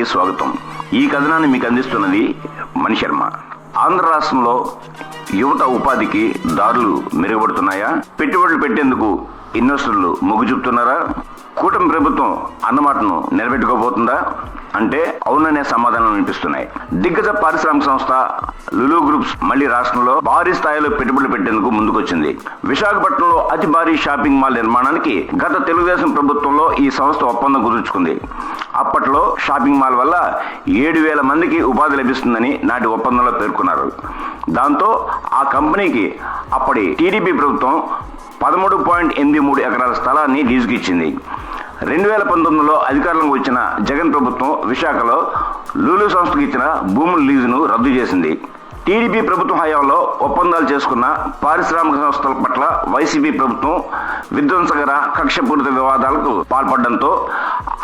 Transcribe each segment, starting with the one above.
కి స్వాగతం. ఈ కథనాన్ని మీకు అందిస్తున్నది మణిశర్మ. ఆంధ్ర రాష్ట్రంలో యువత ఉపాధికి దారులు మెరుగుపడుతున్నాయా? పెట్టుబడులు పెట్టేందుకు ఇన్వెస్టర్లు మొగ్గు చూపుతున్నారా? కూటమి ప్రభుత్వం అన్నమాటను నిలబెట్టుకోబోతుందా అంటే అవుననే సమాధానం వినిపిస్తున్నాయి. దిగ్గజ పారిశ్రామిక సంస్థ లులు గ్రూప్స్ మళ్లీ రాష్ట్రంలో భారీ స్థాయిలో పెట్టుబడులు పెట్టేందుకు ముందుకొచ్చింది. విశాఖపట్నంలో అతి భారీ షాపింగ్ మాల్ నిర్మాణానికి గత తెలుగుదేశం ప్రభుత్వంలో ఈ సంస్థ ఒప్పందం కుదుర్చుకుంది. అప్పట్లో షాపింగ్ మాల్ వల్ల 7,000 మందికి ఉపాధి లభిస్తుందని నాటి ఒప్పందంలో పేర్కొన్నారు. దాంతో ఆ కంపెనీకి అప్పటి టీడీపీ ప్రభుత్వం 13.83 ఎకరాల స్థలాన్ని లీజుకి ఇచ్చింది. 2019లో అధికారంలోకి వచ్చిన జగన్ ప్రభుత్వం విశాఖలో లులు సంస్థకు ఇచ్చిన భూముల లీజును రద్దు చేసింది. టీడీపీ ప్రభుత్వం హయాంలో ఒప్పందాలు చేసుకున్న పారిశ్రామిక సంస్థల పట్ల వైసీపీ ప్రభుత్వం విధ్వంసకర కక్షపూరిత వివాదాలకు పాల్పడడంతో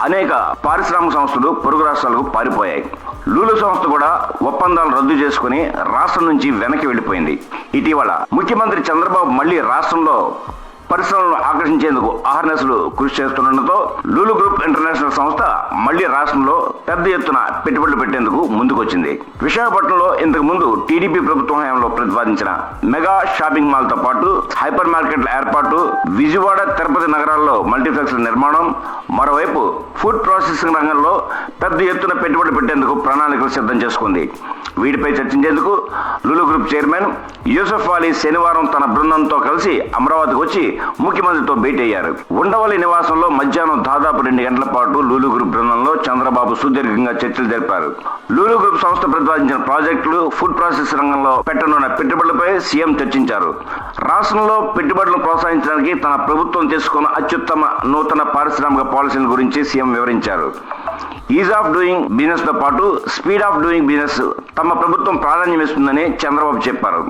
అనేక పారిశ్రామిక సంస్థలు పొరుగు రాష్ట్రాలకు పారిపోయాయి. లులు సంస్థ కూడా ఒప్పందాలు రద్దు చేసుకుని రాష్ట్రం నుంచి వెనక్కి వెళ్లిపోయింది. ఇటీవల ముఖ్యమంత్రి చంద్రబాబు మళ్లీ రాష్ట్రంలో పరిశ్రమలను ఆకర్షించేందుకు అహర్నిశలు కృషి చేస్తుండటంతో లులు గ్రూప్ ఇంటర్నేషనల్ సంస్థ మళ్లీ రాష్ట్రంలో పెద్ద ఎత్తున పెట్టుబడులు పెట్టేందుకు ముందుకొచ్చింది. విశాఖపట్నంలో ఇంతకు ముందు టీడీపీ ప్రభుత్వం హయాంలో ప్రతిపాదించిన మెగా షాపింగ్ మాల్ తో పాటు హైపర్ మార్కెట్ల ఏర్పాటు, విజయవాడ, తిరుపతి నగరాల్లో మల్టీప్లెక్స్ల నిర్మాణం, మరోవైపు ఫుడ్ ప్రాసెసింగ్ రంగంలో పెద్ద ఎత్తున పెట్టుబడులు పెట్టేందుకు ప్రణాళికలు సిద్ధం చేసుకుంది. వీటిపై చర్చించేందుకు లులు గ్రూప్ చైర్మన్ యూసఫ్ అలీ శనివారం తన బృందంతో కలిసి అమరావతికి వచ్చి ముఖ్యమంత్రితో భేటీ అయ్యారు. ఉండవల్లి నివాసంలో మధ్యాహ్నం దాదాపు 2 గంటల పాటు లులు గ్రూప్ బృందంలో చంద్రబాబు సుదీర్ఘంగా చర్చలు జరిపారు. లులు గ్రూప్ సంస్థ ప్రతిపాదించిన ప్రాజెక్టులు, ఫుడ్ ప్రాసెస్ రంగంలో పెట్టనున్న పెట్టుబడులపై సీఎం చర్చించారు. రాష్ట్రంలో పెట్టుబడులను ప్రోత్సహించడానికి తన ప్రభుత్వం తీసుకున్న అత్యుత్తమ నూతన పారిశ్రామిక పాలసీల గురించి సీఎం వివరించారు. ఈజ్ ఆఫ్ డూయింగ్ బిజినెస్ తో పాటు స్పీడ్ ఆఫ్ డూయింగ్ బిజినెస్ తమ ప్రభుత్వం ప్రాధాన్యం ఇస్తుందని చంద్రబాబు చెప్పారు.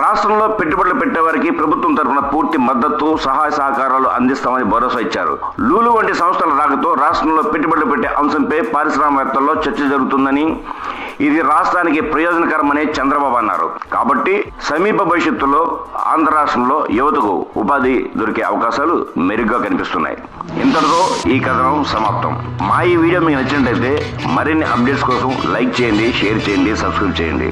రాష్ట్రంలో పెట్టుబడులు పెట్టేవారికి ప్రభుత్వం తరఫున పూర్తి మద్దతు, సహాయ సహకారాలు అందిస్తామని భరోసా ఇచ్చారు. లులు వంటి సంస్థల రాకతో రాష్ట్రంలో పెట్టుబడులు పెట్టే అంశంపై పారిశ్రామికవేత్తల్లో చర్చ జరుగుతుందని, ఇది రాష్ట్రానికి ప్రయోజనకరమని చంద్రబాబు అన్నారు. కాబట్టి సమీప భవిష్యత్తులో ఆంధ్ర రాష్ట్రంలో యువతకు ఉపాధి దొరికే అవకాశాలు మెరుగ్గా కనిపిస్తున్నాయి. ఇంతటితో ఈ కథనం సమాప్తం. మా ఈ వీడియో మీకు నచ్చినట్లయితే మరిన్ని అప్డేట్స్ కోసం లైక్ చేయండి, షేర్ చేయండి, సబ్స్క్రైబ్ చేయండి.